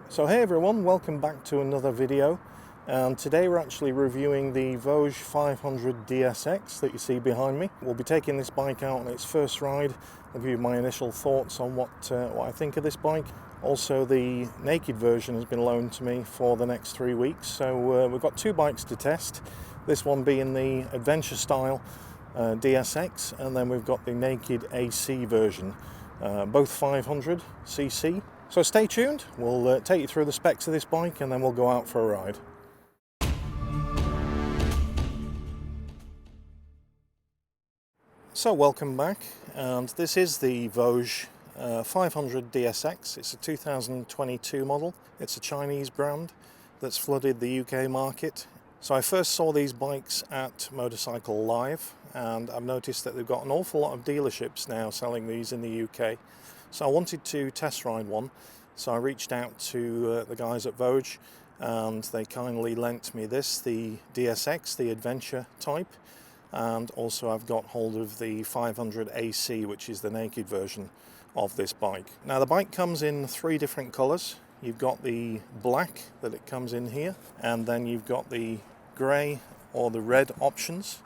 So hey everyone, welcome back to another video, and today we're actually reviewing the Voge 500 DSX that you see behind me. We'll be taking this bike out on its first ride. I'll give you my initial thoughts on what I think of this bike. Also, the naked version has been loaned to me for the next 3 weeks, so we've got two bikes to test. This one being the adventure style DSX, and then we've got the naked AC version, both 500cc. So stay tuned, we'll take you through the specs of this bike and then we'll go out for a ride. So welcome back, and this is the Voge 500 DSX. It's a 2022 model. It's a Chinese brand that's flooded the UK market. So I first saw these bikes at Motorcycle Live, and I've noticed that they've got an awful lot of dealerships now selling these in the UK. So I wanted to test ride one, so I reached out to the guys at Voge, and they kindly lent me this, the DSX, the adventure type, and also I've got hold of the 500 AC, which is the naked version of this bike. Now the bike comes in three different colours. You've got the black that it comes in here, and then you've got the grey or the red options.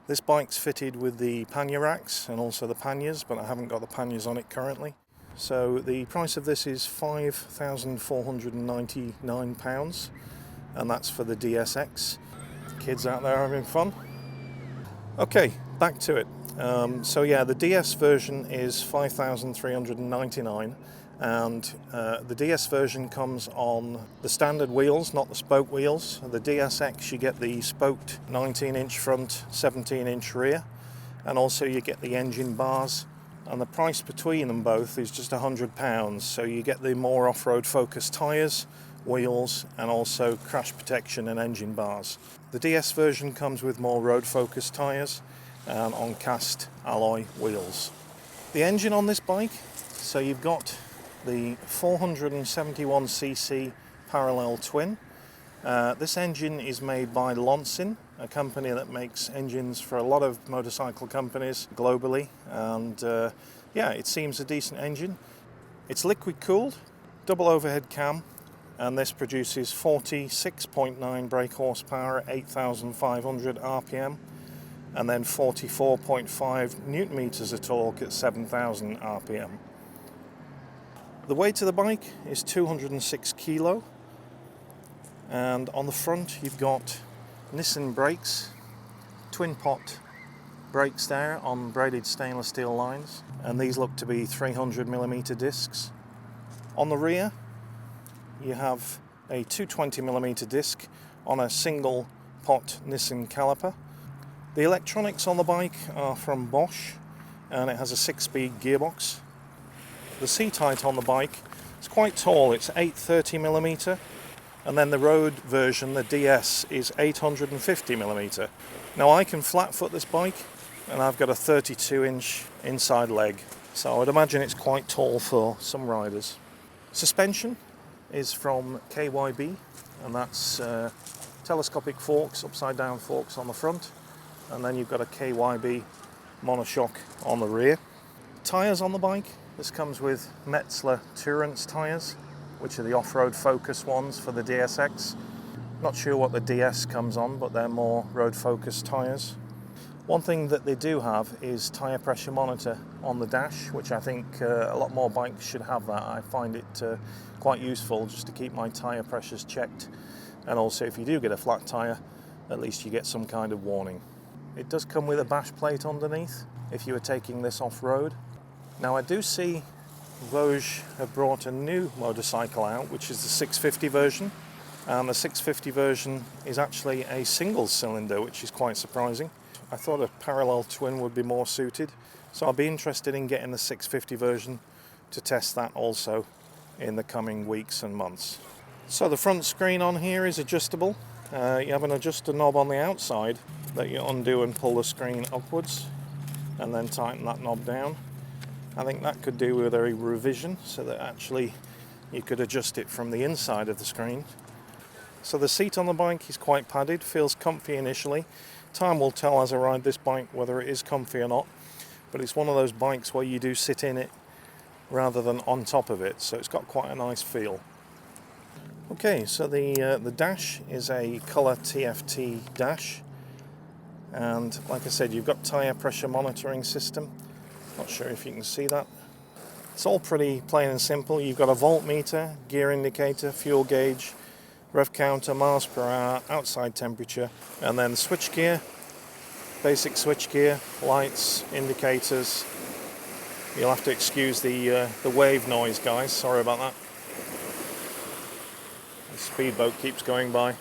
This bike's fitted with the pannier racks and also the panniers, but I haven't got the panniers on it currently. So the price of this is £5,499, and that's for the DSX. Kids out there having fun. Okay, back to it. So yeah, the DS version is £5,399, and the DS version comes on the standard wheels, not the spoke wheels. The DSX, you get the spoked 19-inch front, 17-inch rear, and also you get the engine bars, and the price between them both is just £100. So you get the more off-road focused tyres, wheels, and also crash protection and engine bars. The DS version comes with more road focused tyres and on cast alloy wheels. The engine on this bike, so you've got the 471cc parallel twin. This engine is made by Lonsin, a company that makes engines for a lot of motorcycle companies globally, and yeah, it seems a decent engine. It's liquid cooled, double overhead cam, and this produces 46.9 brake horsepower at 8,500 RPM, and then 44.5 newton meters of torque at 7,000 RPM. The weight of the bike is 206 kilo, and on the front you've got Nissan brakes, twin pot brakes there on braided stainless steel lines, and these look to be 300mm discs. On the rear you have a 220mm disc on a single pot Nissan caliper. The electronics on the bike are from Bosch, and it has a 6-speed gearbox. The seat height on the bike is quite tall, it's 830mm, and then the road version, the DS, is 850mm. Now I can flat foot this bike, and I've got a 32-inch inside leg, so I would imagine it's quite tall for some riders. Suspension is from KYB, and that's telescopic forks, upside down forks on the front, and then you've got a KYB monoshock on the rear. Tyres on the bike, this comes with Metzeler Tourance tyres, which are the off-road focus ones for the DSX. Not sure what the DS comes on, but they're more road focused tyres. One thing that they do have is tyre pressure monitor on the dash, which I think a lot more bikes should have that. I find it quite useful just to keep my tyre pressures checked, and also if you do get a flat tyre, at least you get some kind of warning. It does come with a bash plate underneath if you were taking this off-road. Now I do see Voge have brought a new motorcycle out, which is the 650 version, and the 650 version is actually a single cylinder, which is quite surprising. I thought a parallel twin would be more suited, so I'll be interested in getting the 650 version to test that also in the coming weeks and months. So the front screen on here is adjustable. You have an adjuster knob on the outside that you undo and pull the screen upwards and then tighten that knob down. I think that could do with a revision, so that actually you could adjust it from the inside of the screen. So the seat on the bike is quite padded, feels comfy initially. Time will tell as I ride this bike whether it is comfy or not, but it's one of those bikes where you do sit in it rather than on top of it, so it's got quite a nice feel. Okay, so the dash is a colour TFT dash, and like I said, you've got tyre pressure monitoring system. Not sure if you can see that. It's all pretty plain and simple. You've got a voltmeter, gear indicator, fuel gauge, rev counter, miles per hour, outside temperature, and then switch gear, basic switch gear, lights, indicators. You'll have to excuse the wave noise, guys. Sorry about that. The speedboat keeps going by.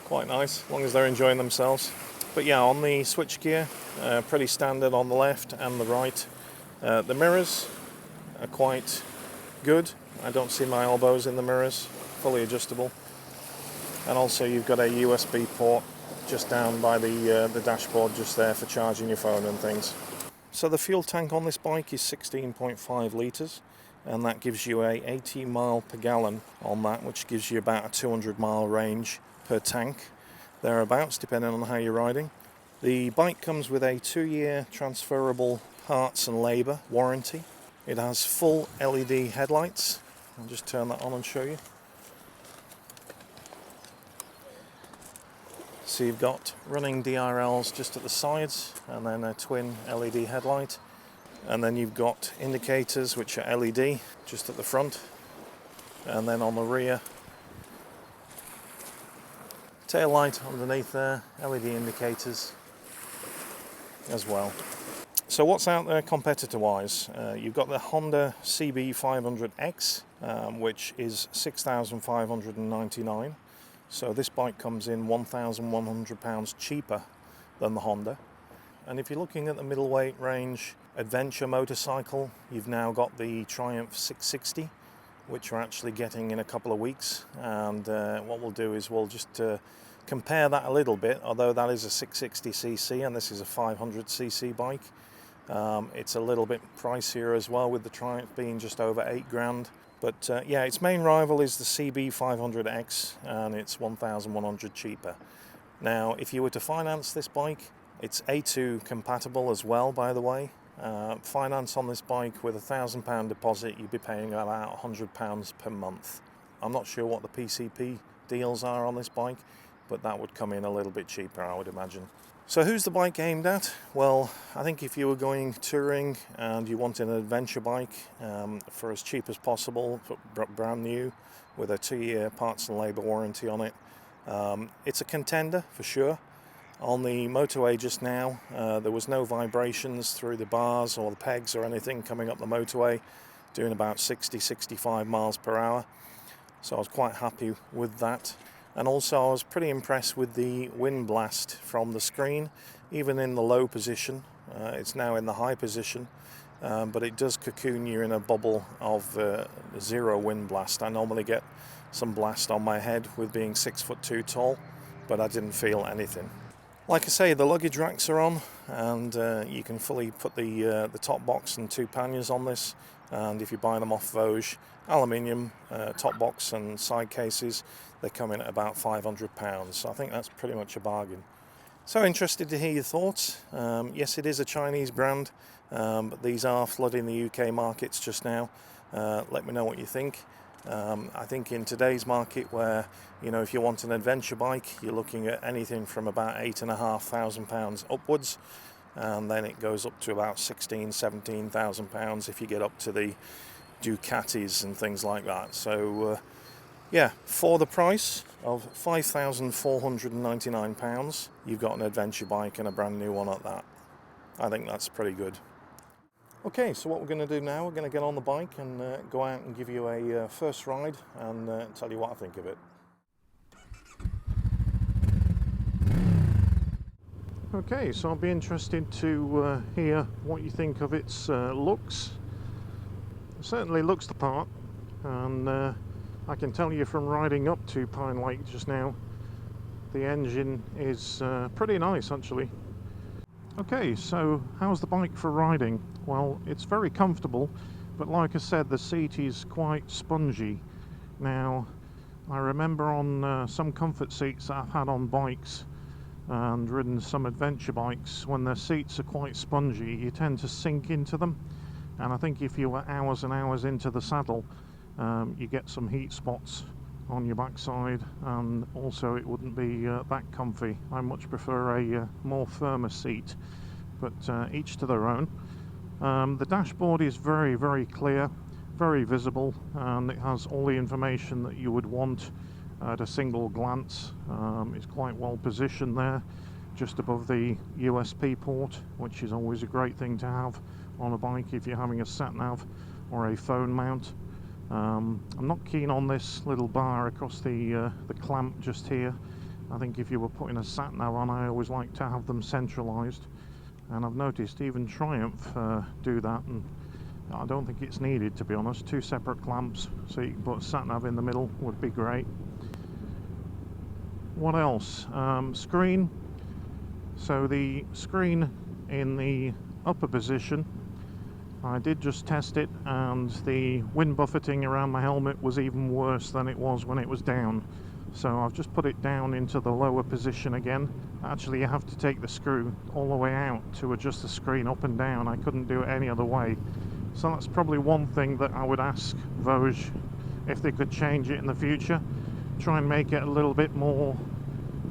Quite nice, as long as they're enjoying themselves. But yeah, on the switch gear, pretty standard on the left and the right. The mirrors are quite good. I don't see my elbows in the mirrors, fully adjustable. And also you've got a USB port just down by the dashboard, just there for charging your phone and things. So the fuel tank on this bike is 16.5 litres, and that gives you a 80 mile per gallon on that, which gives you about a 200 mile range per tank, thereabouts, depending on how you're riding. The bike comes with a 2-year transferable parts and labour warranty. It has full LED headlights. I'll just turn that on and show you. So you've got running DRLs just at the sides, and then a twin LED headlight, and then you've got indicators which are LED just at the front, and then on the rear tail light underneath there, LED indicators as well. So what's out there competitor wise? You've got the Honda CB500X, which is £6,599. So this bike comes in £1,100 cheaper than the Honda. And if you're looking at the middleweight range adventure motorcycle, you've now got the Triumph 660, which we're actually getting in a couple of weeks. And what we'll do is we'll just compare that a little bit, although that is a 660cc and this is a 500cc bike. It's a little bit pricier as well, with the Triumph being just over £8,000. But yeah, its main rival is the CB500X, and it's £1,100 cheaper. Now, if you were to finance this bike, it's A2 compatible as well, by the way. Finance on this bike with a £1,000 deposit, you'd be paying about £100 per month. I'm not sure what the PCP deals are on this bike, but that would come in a little bit cheaper, I would imagine. So who's the bike aimed at? Well, I think if you were going touring and you wanted an adventure bike for as cheap as possible, brand new, with a 2-year parts and labour warranty on it, it's a contender for sure. On the motorway just now, there was no vibrations through the bars or the pegs or anything coming up the motorway, doing about 60-65 miles per hour. So I was quite happy with that. And also I was pretty impressed with the wind blast from the screen, even in the low position. It's now in the high position, but it does cocoon you in a bubble of zero wind blast. I normally get some blast on my head with being 6'2" tall, but I didn't feel anything. Like I say, the luggage racks are on, and you can fully put the top box and 2 panniers on this. And if you buy them off Voge, aluminium top box and side cases, they come in at about £500. So I think that's pretty much a bargain. So interested to hear your thoughts. Yes, it is a Chinese brand, but these are flooding the UK markets just now. Let me know what you think. I think in today's market, where, you know, if you want an adventure bike, you're looking at anything from about £8,500 upwards, and then it goes up to about £16,000-17,000 if you get up to the Ducatis and things like that. So yeah, for the price of £5,499, you've got an adventure bike, and a brand new one at that. I think that's pretty good. Okay, so what we're going to do now, we're going to get on the bike and go out and give you a first ride and tell you what I think of it. Okay, so I'll be interested to hear what you think of its looks. It certainly looks the part, and I can tell you from riding up to Pine Lake just now, the engine is pretty nice actually. Okay, so how's the bike for riding? Well, it's very comfortable, but like I said, the seat is quite spongy. Now, I remember on some comfort seats that I've had on bikes and ridden some adventure bikes, when their seats are quite spongy, you tend to sink into them. And I think if you were hours and hours into the saddle, you get some heat spots on your backside, and also it wouldn't be that comfy. I much prefer a more firmer seat, but each to their own. The dashboard is very clear, very visible, and it has all the information that you would want at a single glance. It's quite well positioned there, just above the USB port, which is always a great thing to have on a bike if you're having a sat-nav or a phone mount. I'm not keen on this little bar across the clamp just here. I think if you were putting a sat-nav on, I always like to have them centralised, and I've noticed even Triumph do that, and I don't think it's needed, to be honest. Two separate clamps so you can put a sat-nav in the middle would be great. What else? Screen. So the screen in the upper position, I did just test it, and the wind buffeting around my helmet was even worse than it was when it was down. So I've just put it down into the lower position again. Actually, you have to take the screw all the way out to adjust the screen up and down. I couldn't do it any other way. So that's probably one thing that I would ask Voge if they could change it in the future. Try and make it a little bit more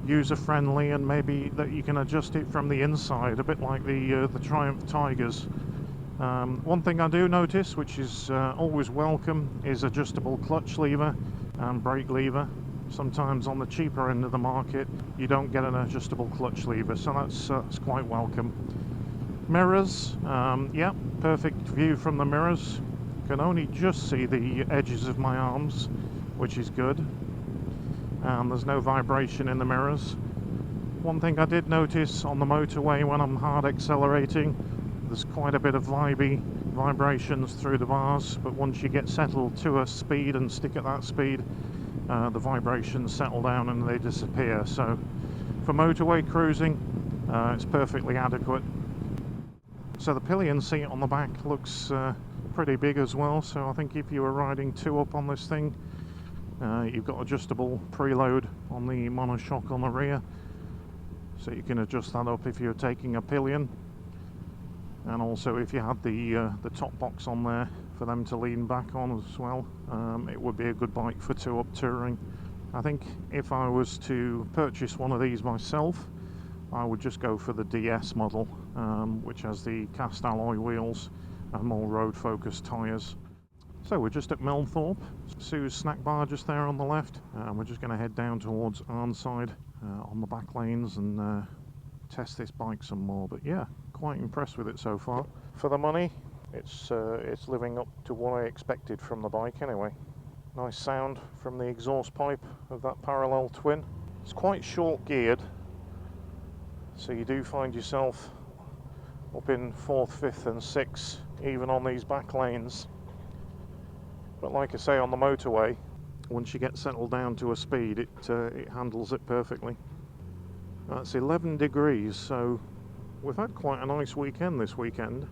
user-friendly, and maybe that you can adjust it from the inside, a bit like the Triumph Tigers. One thing I do notice, which is always welcome, is adjustable clutch lever and brake lever. Sometimes on the cheaper end of the market you don't get an adjustable clutch lever, so that's quite welcome. Mirrors, yeah, perfect view from the mirrors. Can only just see the edges of my arms, which is good. There's no vibration in the mirrors. One thing I did notice on the motorway when I'm hard accelerating, there's quite a bit of vibrations through the bars, but once you get settled to a speed and stick at that speed, the vibrations settle down and they disappear. So for motorway cruising, it's perfectly adequate. So the pillion seat on the back looks pretty big as well, so I think if you were riding two up on this thing, you've got adjustable preload on the monoshock on the rear, so you can adjust that up if you're taking a pillion, and also if you had the top box on there for them to lean back on as well, it would be a good bike for two up touring. I think if I was to purchase one of these myself, I would just go for the DS model, which has the cast alloy wheels and more road focused tyres. So we're just at Melthorpe, Sue's snack bar just there on the left, and we're just going to head down towards Arnside on the back lanes and test this bike some more. But yeah, quite impressed with it so far. For the money, it's living up to what I expected from the bike anyway. Nice sound from the exhaust pipe of that parallel twin. It's quite short geared, so you do find yourself up in 4th, 5th and 6th even on these back lanes. But like I say, on the motorway, once you get settled down to a speed, it handles it perfectly. It's 11 degrees, so we've had quite a nice weekend this weekend.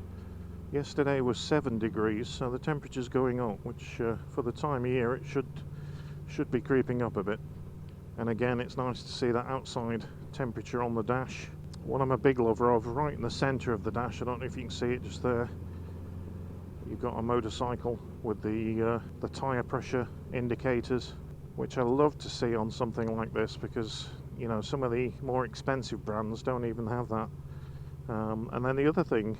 Yesterday was 7 degrees, so the temperature's going up, which for the time of year it should be creeping up a bit. And again, it's nice to see that outside temperature on the dash. What I'm a big lover of, right in the centre of the dash, I don't know if you can see it just there, you've got a motorcycle with the tyre pressure indicators, which I love to see on something like this, because you know some of the more expensive brands don't even have that. And then the other thing,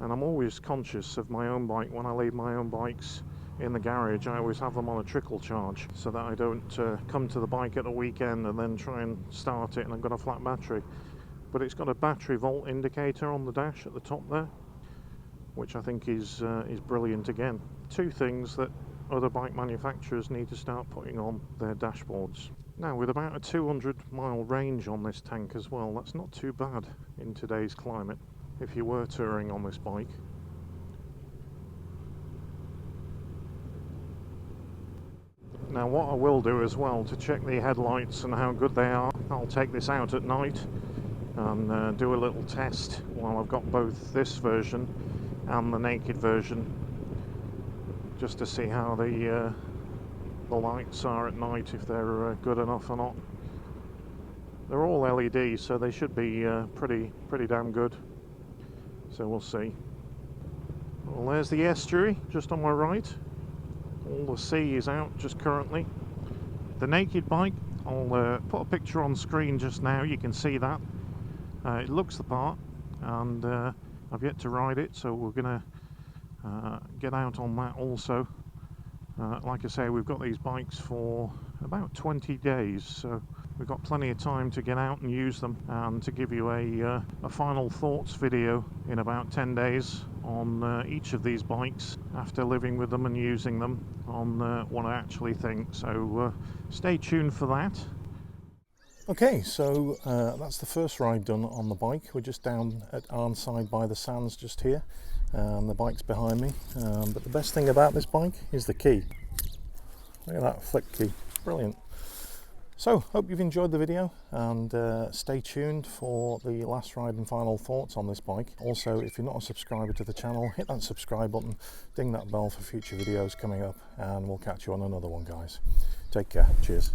and I'm always conscious of my own bike when I leave my own bikes in the garage, I always have them on a trickle charge so that I don't come to the bike at the weekend and then try and start it and I've got a flat battery. But it's got a battery volt indicator on the dash at the top there, which I think is brilliant again. Two things that other bike manufacturers need to start putting on their dashboards. Now, with about a 200-mile range on this tank as well, that's not too bad in today's climate if you were touring on this bike. Now what I will do as well to check the headlights and how good they are, I'll take this out at night and do a little test while I've got both this version and the naked version, just to see how the lights are at night, if they're good enough or not. They're all LED, so they should be pretty damn good, so we'll see. Well, there's the estuary just on my right. All the sea is out just currently, The naked bike, I'll put a picture on screen just now, you can see that. It looks the part, and I've yet to ride it, so we're going to get out on that also. Like I say, we've got these bikes for about 20 days, so we've got plenty of time to get out and use them, and to give you a final thoughts video in about 10 days on each of these bikes after living with them and using them, on what I actually think. So stay tuned for that. Okay, so that's the first ride done on the bike. We're just down at Arnside by the sands just here, and the bike's behind me. But the best thing about this bike is the key. Look at that flip key, brilliant. So, hope you've enjoyed the video, and stay tuned for the last ride and final thoughts on this bike. Also, if you're not a subscriber to the channel, hit that subscribe button, ding that bell for future videos coming up, and we'll catch you on another one, guys. Take care, cheers.